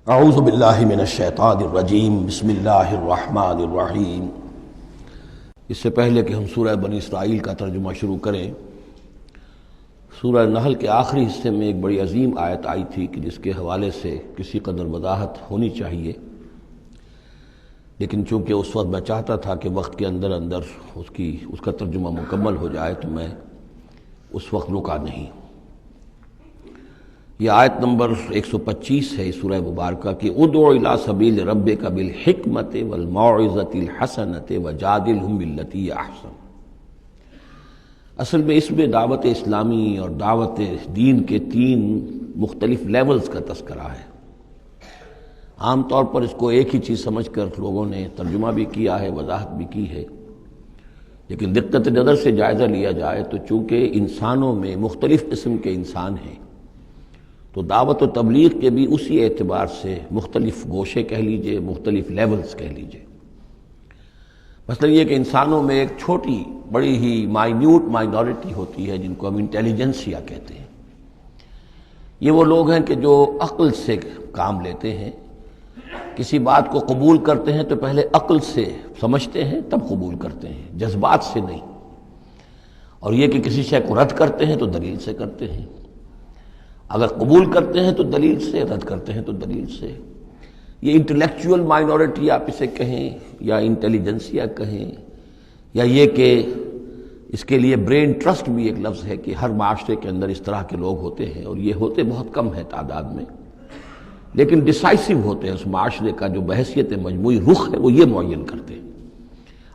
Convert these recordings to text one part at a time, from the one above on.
اعوذ باللہ من الشیطان الرجیم بسم اللہ الرحمن الرحیم۔ اس سے پہلے کہ ہم سورہ بنی اسرائیل کا ترجمہ شروع کریں، سورہ نحل کے آخری حصے میں ایک بڑی عظیم آیت آئی تھی کہ جس کے حوالے سے کسی قدر وضاحت ہونی چاہیے، لیکن چونکہ اس وقت میں چاہتا تھا کہ وقت کے اندر اس کا ترجمہ مکمل ہو جائے تو میں اس وقت رکا نہیں۔ یہ آیت نمبر 125 ہے سورہ مبارکہ کی، ادعو الی سبیل ربک بالحکمت والموعظۃ الحسنۃ وجادلھم باللتی ہی احسن۔ اصل میں اس میں دعوت اسلامی اور دعوت دین کے 3 مختلف لیولز کا تذکرہ ہے۔ عام طور پر اس کو ایک ہی چیز سمجھ کر لوگوں نے ترجمہ بھی کیا ہے، وضاحت بھی کی ہے، لیکن دقت نظر سے جائزہ لیا جائے تو چونکہ انسانوں میں مختلف قسم کے انسان ہیں تو دعوت و تبلیغ کے بھی اسی اعتبار سے مختلف گوشے کہہ لیجئے، مختلف لیولز کہہ لیجئے۔ مثلا یہ کہ انسانوں میں ایک چھوٹی بڑی ہی مائنورٹی ہوتی ہے جن کو ہم انٹیلیجنسیا کہتے ہیں۔ یہ وہ لوگ ہیں کہ جو عقل سے کام لیتے ہیں، کسی بات کو قبول کرتے ہیں تو پہلے عقل سے سمجھتے ہیں تب قبول کرتے ہیں، جذبات سے نہیں۔ اور یہ کہ کسی شے کو رد کرتے ہیں تو دلیل سے کرتے ہیں، اگر قبول کرتے ہیں تو دلیل سے، رد کرتے ہیں تو دلیل سے۔ یہ انٹلیکچوئل مائنورٹی آپ اسے کہیں یا انٹیلیجنسیا کہیں، یا یہ کہ اس کے لیے برین ٹرسٹ بھی ایک لفظ ہے کہ ہر معاشرے کے اندر اس طرح کے لوگ ہوتے ہیں، اور یہ ہوتے بہت کم ہے تعداد میں، لیکن ڈیسائسو ہوتے ہیں۔ اس معاشرے کا جو بحیثیت مجموعی رخ ہے وہ یہ معین کرتے ہیں۔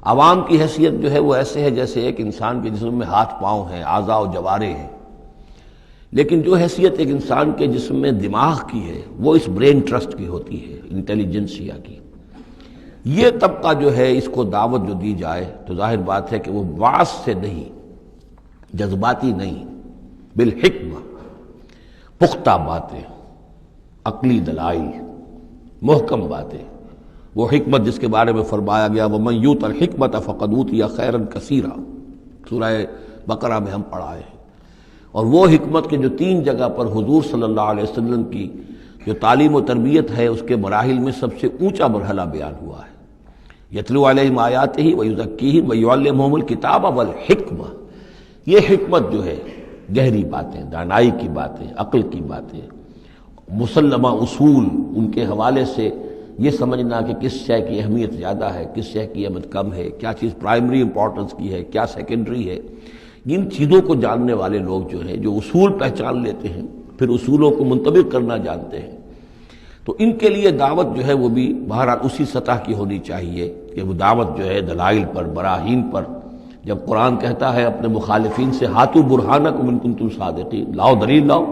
عوام کی حیثیت جو ہے وہ ایسے ہے جیسے ایک انسان کے جسم میں ہاتھ پاؤں ہیں، اعضاء و جوارے ہیں، لیکن جو حیثیت ایک انسان کے جسم میں دماغ کی ہے وہ اس برین ٹرسٹ کی ہوتی ہے، انٹیلیجنسیا کی۔ یہ طبقہ جو ہے اس کو دعوت جو دی جائے تو ظاہر بات ہے کہ وہ واعظ سے نہیں، جذباتی نہیں، بالحکمہ، پختہ باتیں، عقلی دلائل، محکم باتیں، وہ حکمت جس کے بارے میں فرمایا گیا وَمَن یُؤْتَ الْحِکْمَةَ فَقَدْ أُوتِیَ خَیْرًا کَثِیرًا، سورہ بقرہ میں ہم پڑھائے ہیں۔ اور وہ حکمت کے جو 3 جگہ پر حضور صلی اللہ علیہ وسلم کی جو تعلیم و تربیت ہے اس کے مراحل میں سب سے اونچا مرحلہ بیان ہوا ہے، یتلو علیہم آیاتہ ویزکیہم ویعلمہم الکتاب والحکمہ۔ یہ حکمت جو ہے گہری باتیں، دانائی کی باتیں، عقل کی باتیں، مسلمہ اصول، ان کے حوالے سے یہ سمجھنا کہ کس شے کی اہمیت زیادہ ہے، کس شے کی اہمیت کم ہے، کیا چیز پرائمری امپورٹنس کی ہے، کیا سیکنڈری ہے۔ ان چیزوں کو جاننے والے لوگ جو ہیں، جو اصول پہچان لیتے ہیں، پھر اصولوں کو منطبق کرنا جانتے ہیں، تو ان کے لیے دعوت جو ہے وہ بھی بہرحال اسی سطح کی ہونی چاہیے کہ وہ دعوت جو ہے دلائل پر، براہین پر۔ جب قرآن کہتا ہے اپنے مخالفین سے ہاتوا برہانکم ان کنتم صادقین، لاؤ دلیل لاؤ،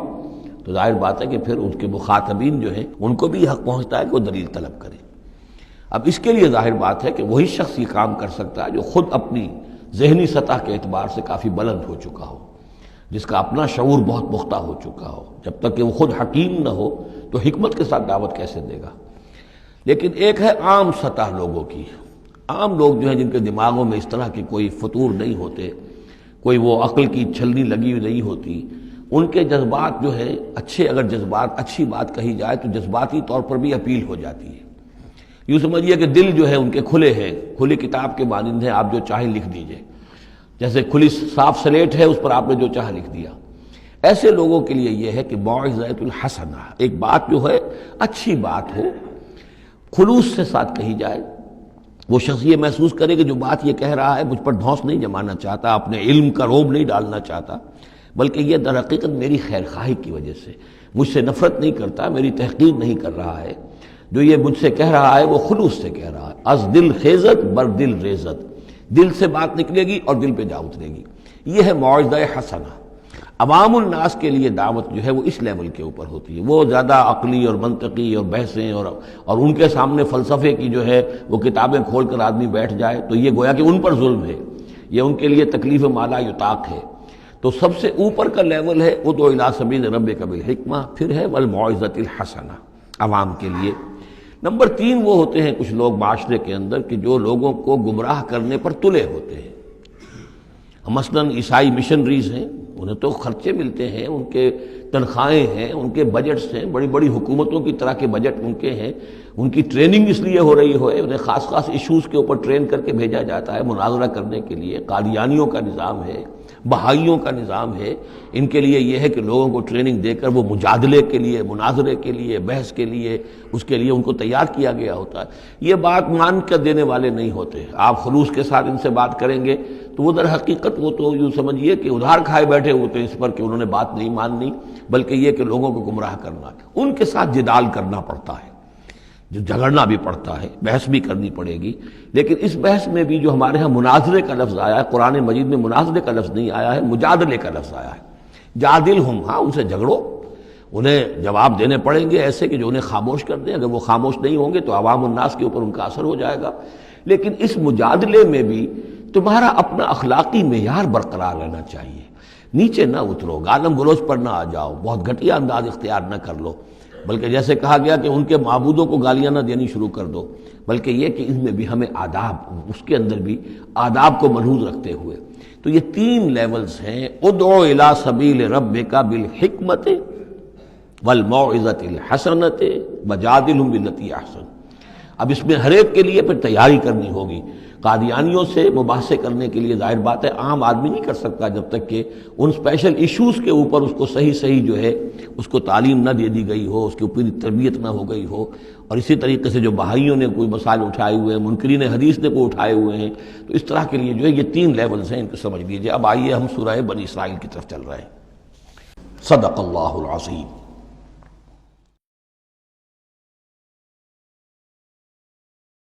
تو ظاہر بات ہے کہ پھر ان کے مخاطبین جو ہیں ان کو بھی حق پہنچتا ہے کہ وہ دلیل طلب کریں۔ اب اس کے لیے ظاہر بات ہے کہ وہی شخص یہ کام کر سکتا ہے جو خود اپنی ذہنی سطح کے اعتبار سے کافی بلند ہو چکا ہو، جس کا اپنا شعور بہت پختہ ہو چکا ہو۔ جب تک کہ وہ خود حکیم نہ ہو تو حکمت کے ساتھ دعوت کیسے دے گا؟ لیکن ایک ہے عام سطح لوگوں کی، عام لوگ جو ہیں جن کے دماغوں میں اس طرح کے کوئی فطور نہیں ہوتے، کوئی وہ عقل کی چھلنی لگی ہوئی نہیں ہوتی، ان کے جذبات جو ہے اچھے، اگر جذبات اچھی بات کہی جائے تو جذباتی طور پر بھی اپیل ہو جاتی ہے۔ یوں سمجھیے کہ دل جو ہے ان کے کھلے ہیں، کھلی کتاب کے مانند ہیں، آپ جو چاہیں لکھ دیجئے، جیسے کھلی صاف سلیٹ ہے، اس پر آپ نے جو چاہا لکھ دیا۔ ایسے لوگوں کے لیے یہ ہے کہ موعظۃ الحسنہ، ایک بات جو ہے اچھی بات ہو، خلوص سے ساتھ کہی جائے، وہ شخص یہ محسوس کرے کہ جو بات یہ کہہ رہا ہے مجھ پر دھونس نہیں جمانا چاہتا، اپنے علم کا روب نہیں ڈالنا چاہتا، بلکہ یہ در حقیقت میری خیر خواہی کی وجہ سے، مجھ سے نفرت نہیں کرتا، میری تحقیر نہیں کر رہا ہے، جو یہ مجھ سے کہہ رہا ہے وہ خلوص سے کہہ رہا ہے۔ از دل خیزت بر دل ریزت، دل سے بات نکلے گی اور دل پہ جا اترے گی۔ یہ ہے موعظہ حسنہ۔ عوام الناس کے لیے دعوت جو ہے وہ اس لیول کے اوپر ہوتی ہے۔ وہ زیادہ عقلی اور منطقی اور بحثیں اور ان کے سامنے فلسفے کی جو ہے وہ کتابیں کھول کر آدمی بیٹھ جائے تو یہ گویا کہ ان پر ظلم ہے، یہ ان کے لیے تکلیف مالا یطاق ہے۔ تو سب سے اوپر کا لیول ہے ادعو الی سبیل ربک بالحکمہ، پھر ہے والموعظۃ الحسنہ عوام کے لیے۔ نمبر 3 وہ ہوتے ہیں کچھ لوگ معاشرے کے اندر کہ جو لوگوں کو گمراہ کرنے پر تلے ہوتے ہیں۔ مثلاً عیسائی مشنریز ہیں، انہیں تو خرچے ملتے ہیں، ان کے تنخواہیں ہیں، ان کے بجٹس ہیں، بڑی بڑی حکومتوں کی طرح کے بجٹ ان کے ہیں، ان کی ٹریننگ اس لیے ہو رہی ہے، انہیں خاص خاص ایشوز کے اوپر ٹرین کر کے بھیجا جاتا ہے مناظرہ کرنے کے لیے۔ قادیانیوں کا نظام ہے، بہائیوں کا نظام ہے، ان کے لیے یہ ہے کہ لوگوں کو ٹریننگ دے کر وہ مجادلے کے لیے، مناظرے کے لیے، بحث کے لیے، اس کے لیے ان کو تیار کیا گیا ہوتا ہے۔ یہ بات مان کر دینے والے نہیں ہوتے۔ آپ خلوص کے ساتھ ان سے بات کریں گے تو وہ در حقیقت وہ تو یوں سمجھیے کہ ادھار کھائے بیٹھے ہوتے ہیں اس پر کہ انہوں نے بات نہیں ماننی، بلکہ یہ کہ لوگوں کو گمراہ کرنا۔ ان کے ساتھ جدال کرنا پڑتا ہے، جو جھگڑنا بھی پڑتا ہے، بحث بھی کرنی پڑے گی۔ لیکن اس بحث میں بھی جو ہمارے ہاں مناظرے کا لفظ آیا ہے، قرآن مجید میں مناظرے کا لفظ نہیں آیا ہے، مجادلے کا لفظ آیا ہے۔ جادلہم، ہاں ان سے جھگڑو، انہیں جواب دینے پڑیں گے ایسے کہ جو انہیں خاموش کر دیں۔ اگر وہ خاموش نہیں ہوں گے تو عوام الناس کے اوپر ان کا اثر ہو جائے گا۔ لیکن اس مجادلے میں بھی تمہارا اپنا اخلاقی معیار برقرار رہنا چاہیے، نیچے نہ اترو، گالم گلوچ پر نہ آ جاؤ، بہت گھٹیا انداز اختیار نہ کر لو، بلکہ جیسے کہا گیا کہ ان کے معبودوں کو گالیاں نہ دینی شروع کر دو، بلکہ یہ کہ ان میں بھی ہمیں آداب، اس کے اندر بھی آداب کو ملحوظ رکھتے ہوئے۔ تو یہ 3 لیولز ہیں، ادعو الی سبیل ربک بالحکمت والموعظۃ الحسنۃ وجادلہم باللتی احسن۔ اب اس میں ہر ایک کے لیے پھر تیاری کرنی ہوگی۔ قادیانیوں سے مباحثے کرنے کے لیے ظاہر بات ہے عام آدمی نہیں کر سکتا جب تک کہ ان اسپیشل ایشوز کے اوپر اس کو صحیح جو ہے اس کو تعلیم نہ دے دی گئی ہو، اس کی اوپر تربیت نہ ہو گئی ہو۔ اور اسی طریقے سے جو بہائیوں نے کوئی مسائل اٹھائے ہوئے ہیں، منکرین حدیث نے کوئی اٹھائے ہوئے ہیں، تو اس طرح کے لیے جو ہے یہ 3 لیولز ہیں، ان کو سمجھ لیجیے۔ اب آئیے ہم سورہ بنی اسرائیل کی طرف چل رہے ہیں۔ صدق اللہ العظیم۔